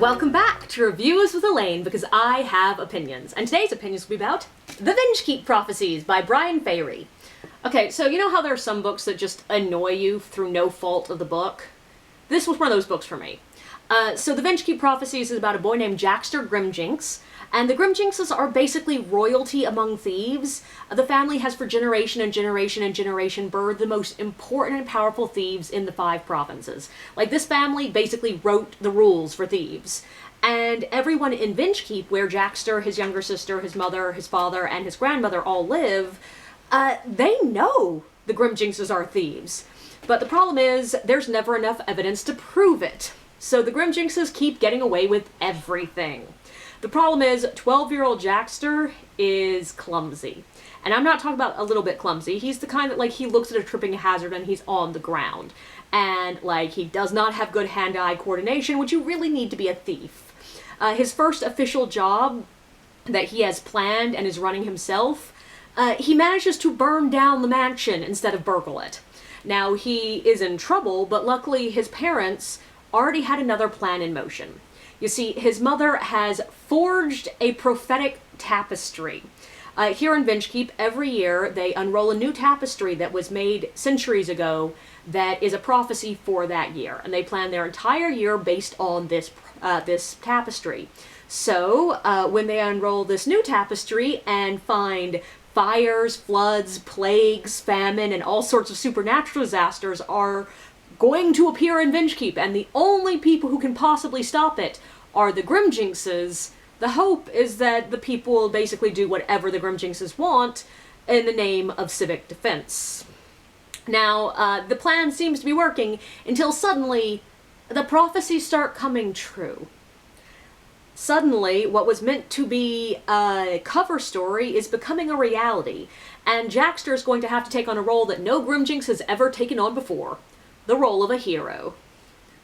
Welcome back to Reviews with Elaine, because I have opinions. And today's opinions will be about The Vengekeep Prophecies by Farrey. Okay, so you know how there are some books that just annoy you through no fault of the book? This was one of those books for me. So The Vengekeep Prophecies is about a boy named Jackster Grimjinx, and the Grimjinxes are basically royalty among thieves. The family has for generation and generation and generation birthed the most important and powerful thieves in the 5 provinces. Like, this family basically wrote the rules for thieves. And everyone in Vengekeep, where Jackster, his younger sister, his mother, his father, and his grandmother all live, they know the Grimjinxes are thieves. But the problem is, there's never enough evidence to prove it. So the Grimjinxes keep getting away with everything. The problem is, 12-year-old Jackster is clumsy. And I'm not talking about a little bit clumsy. He's the kind that, like, he looks at a tripping hazard and he's on the ground. And, like, he does not have good hand-eye coordination, which you really need to be a thief. His first official job that he has planned and is running himself, he manages to burn down the mansion instead of burgle it. Now, he is in trouble, but luckily his parents already had another plan in motion. You see, his mother has forged a prophetic tapestry. Here in Vengekeep, every year they unroll a new tapestry that was made centuries ago that is a prophecy for that year. And they plan their entire year based on this tapestry. So, when they unroll this new tapestry and find fires, floods, plagues, famine, and all sorts of supernatural disasters are going to appear in Vengekeep, and the only people who can possibly stop it are the Grimjinxes, the hope is that the people will basically do whatever the Grimjinxes want in the name of civic defense. Now, the plan seems to be working until suddenly the prophecies start coming true. Suddenly, what was meant to be a cover story is becoming a reality, and Jackster is going to have to take on a role that no Grimjinx has ever taken on before. The role of a hero.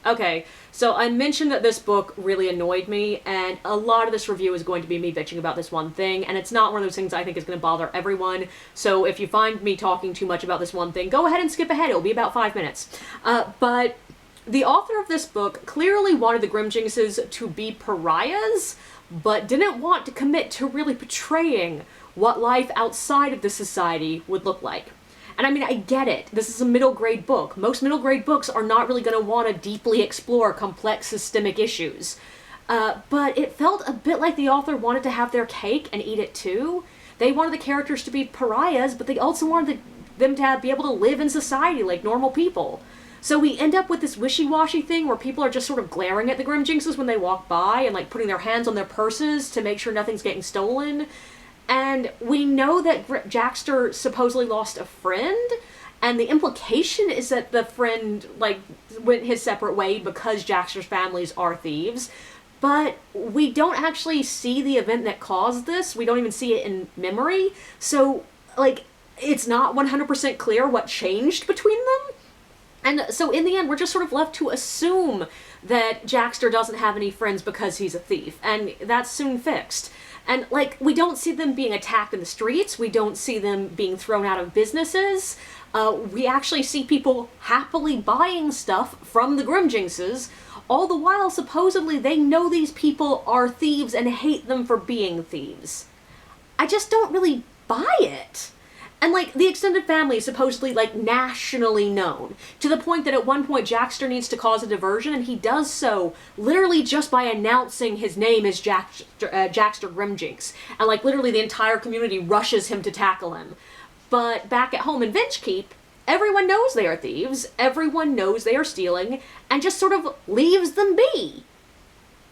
Okay, so I mentioned that this book really annoyed me, and a lot of this review is going to be me bitching about this one thing, and it's not one of those things I think is going to bother everyone, so if you find me talking too much about this one thing, go ahead and skip ahead, it'll be about 5 minutes. But the author of this book clearly wanted the Grimjinxes to be pariahs, but didn't want to commit to really portraying what life outside of the society would look like. And I mean, I get it. This is a middle grade book. Most middle grade books are not really going to want to deeply explore complex systemic issues. But it felt a bit like the author wanted to have their cake and eat it too. They wanted the characters to be pariahs, but they also wanted them to be able to live in society like normal people. So we end up with this wishy-washy thing where people are just sort of glaring at the Grimjinxes when they walk by and like putting their hands on their purses to make sure nothing's getting stolen. And we know that Jackster supposedly lost a friend, and the implication is that the friend, like, went his separate way because Jackster's families are thieves. But we don't actually see the event that caused this. We don't even see it in memory. So, like, it's not 100% clear what changed between them. And so in the end, we're just sort of left to assume that Jackster doesn't have any friends because he's a thief, and that's soon fixed. And, like, we don't see them being attacked in the streets, we don't see them being thrown out of businesses, we actually see people happily buying stuff from the Grimjinxes, all the while supposedly they know these people are thieves and hate them for being thieves. I just don't really buy it. And, like, the extended family is supposedly, like, nationally known, to the point that at one point Jackster needs to cause a diversion, and he does so literally just by announcing his name as Jackster Grimjinx. And, like, literally the entire community rushes him to tackle him. But back at home in Vengekeep, everyone knows they are thieves, everyone knows they are stealing, and just sort of leaves them be.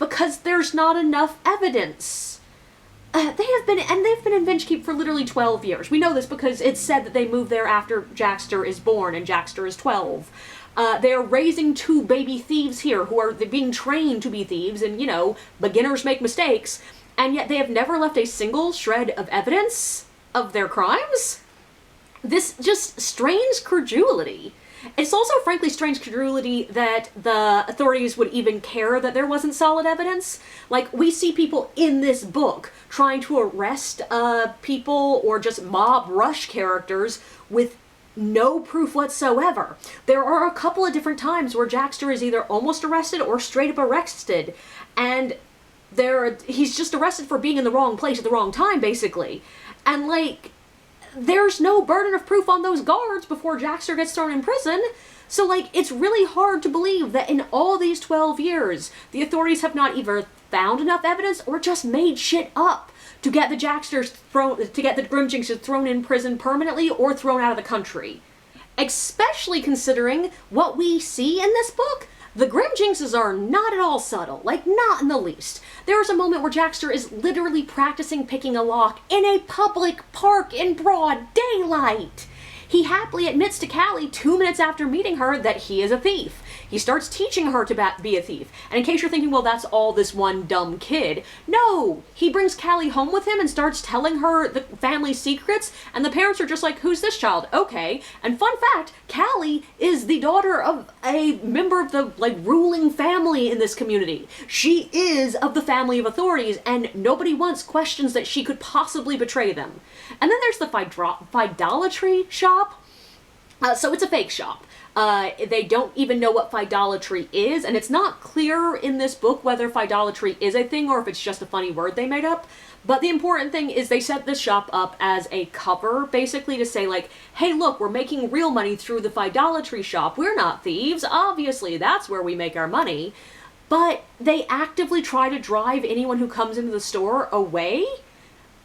Because there's not enough evidence. They've been in Vengekeep for literally 12 years. We know this because it's said that they moved there after Jackster is born, and Jackster is 12. They're raising 2 baby thieves here who are being trained to be thieves, and, you know, beginners make mistakes, and yet they have never left a single shred of evidence of their crimes? This just strains credulity. It's also, frankly, strange credulity that the authorities would even care that there wasn't solid evidence. Like, we see people in this book trying to arrest people or just mob rush characters with no proof whatsoever. There are a couple of different times where Jackster is either almost arrested or straight up arrested, and he's just arrested for being in the wrong place at the wrong time, basically. And, like, there's no burden of proof on those guards before Jackster gets thrown in prison. So, like, it's really hard to believe that in all these 12 years, the authorities have not either found enough evidence or just made shit up to get the Grimjinxes thrown in prison permanently or thrown out of the country. Especially considering what we see in this book, the Grimjinxes are not at all subtle, like, not in the least. There is a moment where Jackster is literally practicing picking a lock in a public park in broad daylight. He happily admits to Callie 2 minutes after meeting her that he is a thief. He starts teaching her to be a thief. And in case you're thinking, well, that's all this one dumb kid. No! He brings Callie home with him and starts telling her the family secrets, and the parents are just like, who's this child? Okay. And fun fact, Callie is the daughter of a member of the, like, ruling family in this community. She is of the family of authorities, and nobody once questions that she could possibly betray them. And then there's the Fidolatry shop. So it's a fake shop. They don't even know what Fidolatry is, and it's not clear in this book whether Fidolatry is a thing or if it's just a funny word they made up. But the important thing is they set this shop up as a cover, basically to say, like, hey, look, we're making real money through the Fidolatry shop. We're not thieves. Obviously, that's where we make our money. But they actively try to drive anyone who comes into the store away.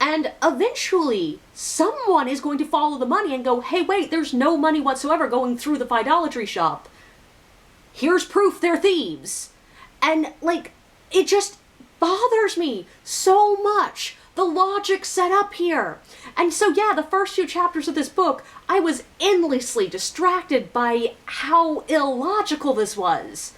And eventually, someone is going to follow the money and go, hey, wait, there's no money whatsoever going through the Fidolatry shop. Here's proof they're thieves. And, like, it just bothers me so much, the logic set up here. And so, yeah, the first few chapters of this book, I was endlessly distracted by how illogical this was.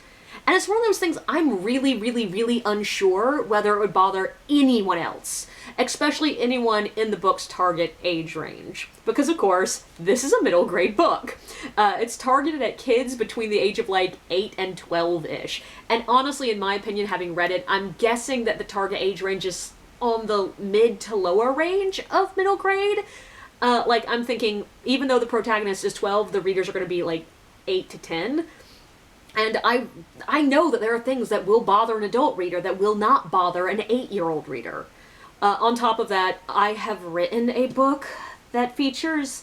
And it's one of those things I'm really, really, really unsure whether it would bother anyone else, especially anyone in the book's target age range. Because, of course, this is a middle grade book. It's targeted at kids between the age of, like, 8 and 12-ish. And honestly, in my opinion, having read it, I'm guessing that the target age range is on the mid to lower range of middle grade. Like, I'm thinking, even though the protagonist is 12, the readers are going to be, like, 8 to 10. And I know that there are things that will bother an adult reader that will not bother an 8-year-old reader. On top of that, I have written a book that features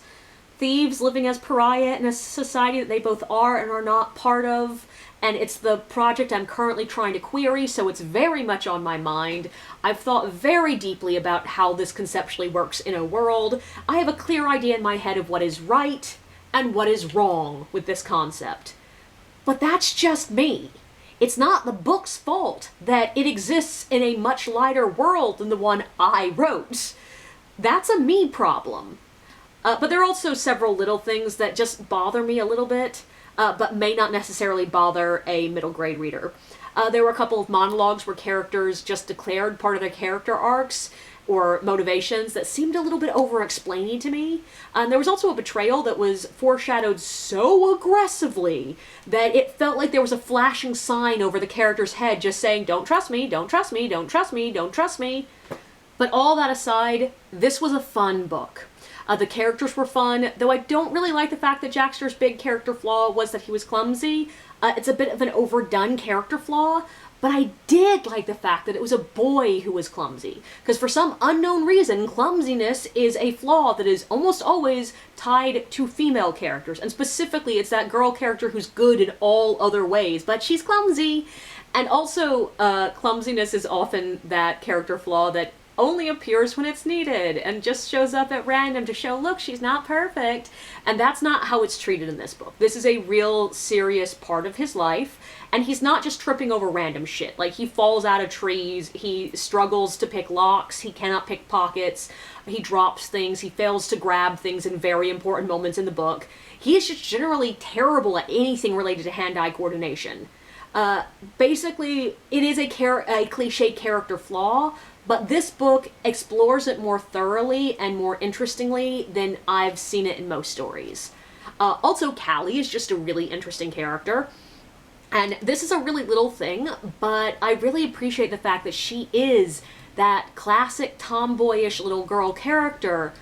thieves living as pariah in a society that they both are and are not part of, and it's the project I'm currently trying to query, so it's very much on my mind. I've thought very deeply about how this conceptually works in a world. I have a clear idea in my head of what is right and what is wrong with this concept. But that's just me. It's not the book's fault that it exists in a much lighter world than the one I wrote. That's a me problem. But there are also several little things that just bother me a little bit, but may not necessarily bother a middle grade reader. There were a couple of monologues where characters just declared part of their character arcs or motivations that seemed a little bit over-explaining to me. And there was also a betrayal that was foreshadowed so aggressively that it felt like there was a flashing sign over the character's head just saying, don't trust me, don't trust me, don't trust me, don't trust me. But all that aside, this was a fun book. The characters were fun, though I don't really like the fact that Jackster's big character flaw was that he was clumsy. It's a bit of an overdone character flaw, but I did like the fact that it was a boy who was clumsy. Because for some unknown reason, clumsiness is a flaw that is almost always tied to female characters. And specifically, it's that girl character who's good in all other ways, but she's clumsy. And also, clumsiness is often that character flaw that only appears when it's needed and just shows up at random to show, look, she's not perfect. And that's not how it's treated in this book. This is a real serious part of his life, and he's not just tripping over random shit. Like, he falls out of trees, he struggles to pick locks, he cannot pick pockets, he drops things, he fails to grab things in very important moments in the book. He is just generally terrible at anything related to hand-eye coordination. Basically, it is a cliche character flaw, but this book explores it more thoroughly and more interestingly than I've seen it in most stories. Also, Callie is just a really interesting character. And this is a really little thing, but I really appreciate the fact that she is that classic tomboyish little girl character,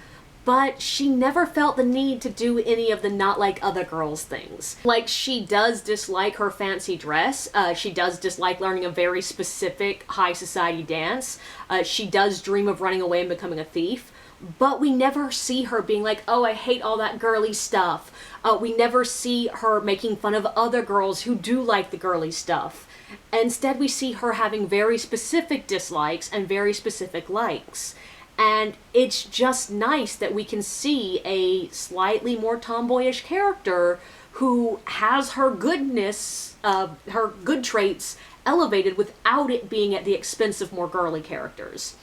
but she never felt the need to do any of the not like other girls things. Like, she does dislike her fancy dress, she does dislike learning a very specific high society dance, she does dream of running away and becoming a thief, but we never see her being like, oh, I hate all that girly stuff. We never see her making fun of other girls who do like the girly stuff. Instead, we see her having very specific dislikes and very specific likes. And it's just nice that we can see a slightly more tomboyish character who has her goodness, her good traits elevated without it being at the expense of more girly characters.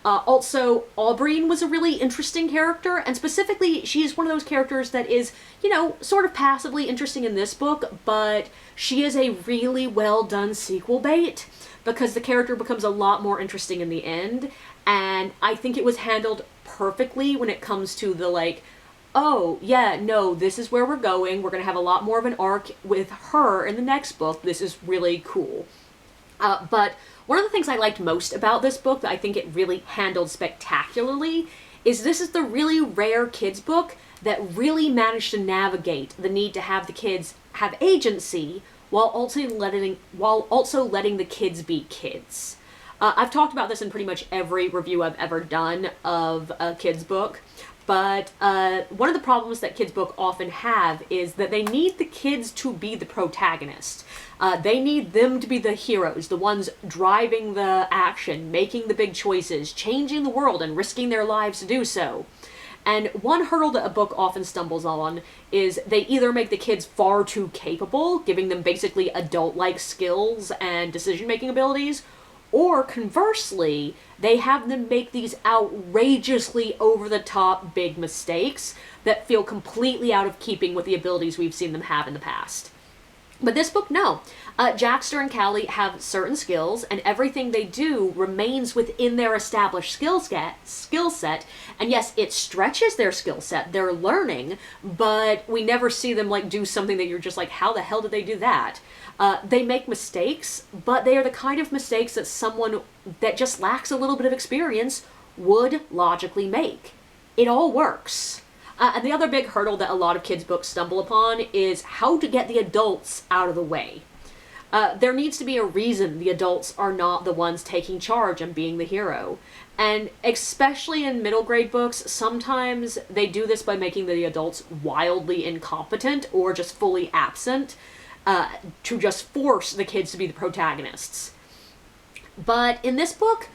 Also, Aubreyne was a really interesting character, and specifically, she's one of those characters that is, you know, sort of passively interesting in this book, but she is a really well done sequel bait, because the character becomes a lot more interesting in the end, and I think it was handled perfectly when it comes to the, like, oh, yeah, no, this is where we're going, we're gonna have a lot more of an arc with her in the next book, this is really cool. But one of the things I liked most about this book that I think it really handled spectacularly is this is the really rare kids book that really managed to navigate the need to have the kids have agency while also letting the kids be kids. I've talked about this in pretty much every review I've ever done of a kids book, but one of the problems that kids book often have is that they need the kids to be the protagonist. They need them to be the heroes, the ones driving the action, making the big choices, changing the world, and risking their lives to do so. And one hurdle that a book often stumbles on is they either make the kids far too capable, giving them basically adult-like skills and decision-making abilities, or conversely, they have them make these outrageously over-the-top big mistakes that feel completely out of keeping with the abilities we've seen them have in the past. But this book, no. Jackster and Callie have certain skills, and everything they do remains within their established skill set, and yes, it stretches their skill set, they're learning, but we never see them, like, do something that you're just like, how the hell did they do that? They make mistakes, but they are the kind of mistakes that someone that just lacks a little bit of experience would logically make. It all works. And the other big hurdle that a lot of kids' books stumble upon is how to get the adults out of the way. There needs to be a reason the adults are not the ones taking charge and being the hero. And especially in middle grade books, sometimes they do this by making the adults wildly incompetent or just fully absent to just force the kids to be the protagonists. But in this book,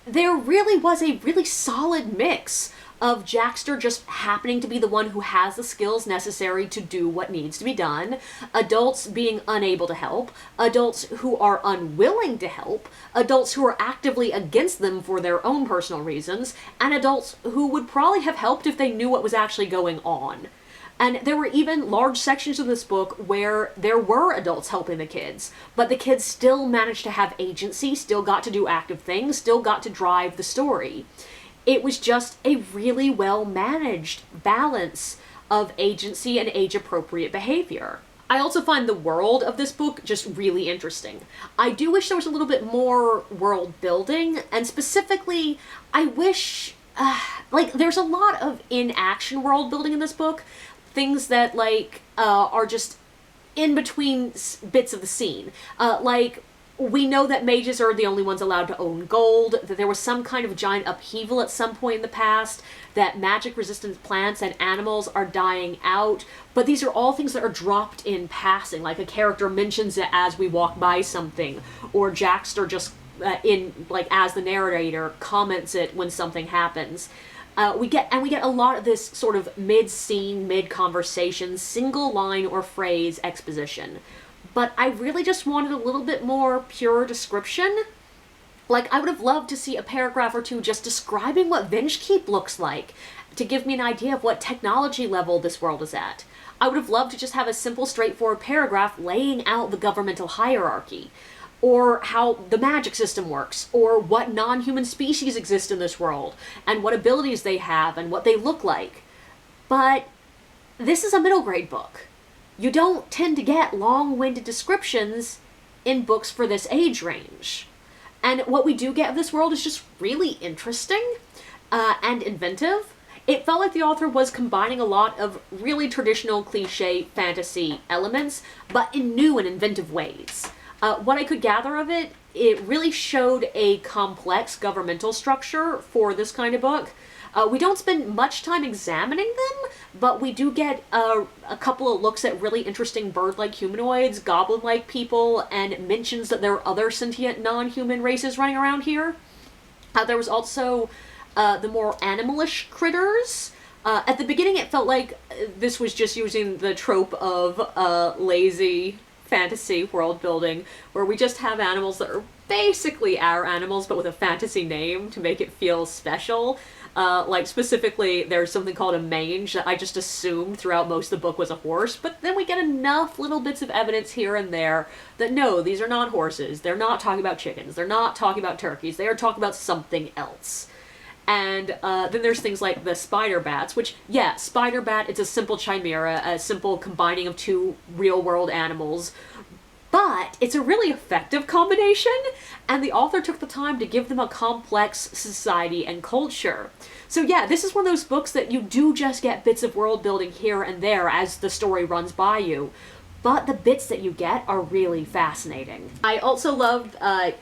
there really was a really solid mix of Jackster just happening to be the one who has the skills necessary to do what needs to be done, adults being unable to help, adults who are unwilling to help, adults who are actively against them for their own personal reasons, and adults who would probably have helped if they knew what was actually going on. And there were even large sections of this book where there were adults helping the kids, but the kids still managed to have agency, still got to do active things, still got to drive the story. It was just a really well-managed balance of agency and age-appropriate behavior. I also find the world of this book just really interesting. I do wish there was a little bit more world building, and specifically, I wish, there's a lot of in-action world building in this book, things that, are just in between bits of the scene. We know that mages are the only ones allowed to own gold, that there was some kind of giant upheaval at some point in the past, that magic-resistant plants and animals are dying out, but these are all things that are dropped in passing, like a character mentions it as we walk by something, or Jackster just, as the narrator, comments it when something happens. We get a lot of this sort of mid-scene, mid-conversation, single line or phrase exposition. But I really just wanted a little bit more pure description. I would have loved to see a paragraph or two just describing what Vengekeep looks like, to give me an idea of what technology level this world is at. I would have loved to just have a simple, straightforward paragraph laying out the governmental hierarchy, or how the magic system works, or what non-human species exist in this world, and what abilities they have, and what they look like. But this is a middle grade book. You don't tend to get long-winded descriptions in books for this age range. And what we do get of this world is just really interesting and inventive. It felt like the author was combining a lot of really traditional cliche fantasy elements, but in new and inventive ways. What I could gather of it, it really showed a complex governmental structure for this kind of book. We don't spend much time examining them, but we do get a couple of looks at really interesting bird-like humanoids, goblin-like people, and mentions that there are other sentient non-human races running around here. There was also the more animalish critters. At the beginning it felt like this was just using the trope of lazy fantasy world building, where we just have animals that are basically our animals but with a fantasy name to make it feel special. Like specifically there's something called a mange that I just assumed throughout most of the book was a horse, but then we get enough little bits of evidence here and there that no, these are not horses, they're not talking about chickens, they're not talking about turkeys, they are talking about something else. And then there's things like the spider bats, which, yeah, spider bat, it's a simple chimera, a simple combining of two real-world animals, but it's a really effective combination, and the author took the time to give them a complex society and culture. So yeah, this is one of those books that you do just get bits of world building here and there as the story runs by you, but the bits that you get are really fascinating. I also loved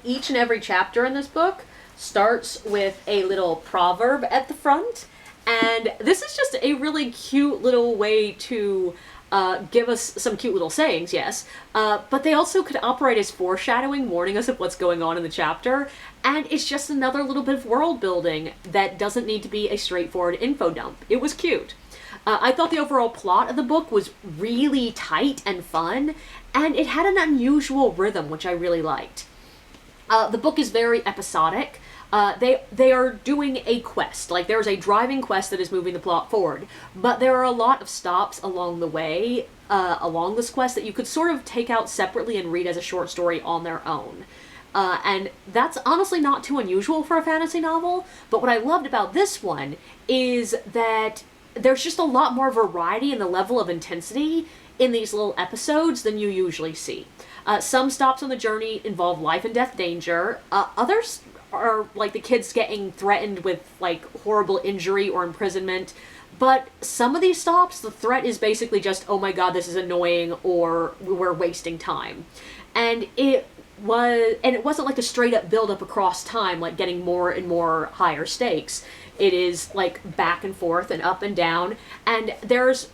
each and every chapter in this book starts with a little proverb at the front, and this is just a really cute little way to give us some cute little sayings, yes, but they also could operate as foreshadowing, warning us of what's going on in the chapter, and it's just another little bit of world building that doesn't need to be a straightforward info dump. It was cute. I thought the overall plot of the book was really tight and fun, and it had an unusual rhythm, which I really liked. The book is very episodic. They are doing a quest, like there's a driving quest that is moving the plot forward, but there are a lot of stops along the way, along this quest that you could sort of take out separately and read as a short story on their own. And that's honestly not too unusual for a fantasy novel, but what I loved about this one is that there's just a lot more variety in the level of intensity in these little episodes than you usually see. Some stops on the journey involve life and death danger, others are like the kids getting threatened with like horrible injury or imprisonment, but some of these stops, the threat is basically just, oh my god, this is annoying, or we're wasting time. And it wasn't like a straight up build up across time, like getting more and more higher stakes. It is like back and forth and up and down, and there's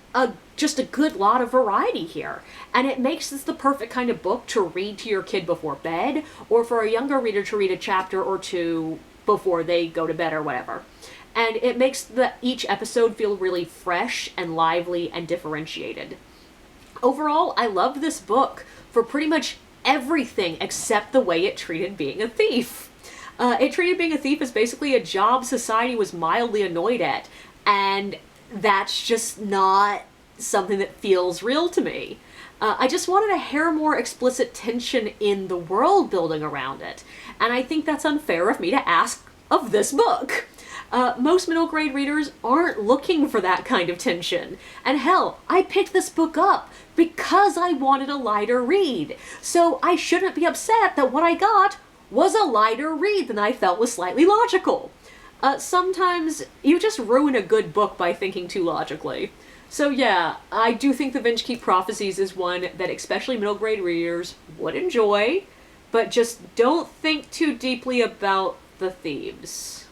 just a good lot of variety here. And it makes this the perfect kind of book to read to your kid before bed, or for a younger reader to read a chapter or two before they go to bed or whatever. And it makes each episode feel really fresh and lively and differentiated. Overall, I loved this book for pretty much everything except the way it treated being a thief. It treated being a thief as basically a job society was mildly annoyed at, and that's just not something that feels real to me. I just wanted a hair more explicit tension in the world building around it, and I think that's unfair of me to ask of this book. Most middle grade readers aren't looking for that kind of tension, and hell, I picked this book up because I wanted a lighter read, so I shouldn't be upset that what I got was a lighter read than I felt was slightly logical. Sometimes you just ruin a good book by thinking too logically. So yeah, I do think the Vengekeep Prophecies is one that especially middle grade readers would enjoy, but just don't think too deeply about the themes.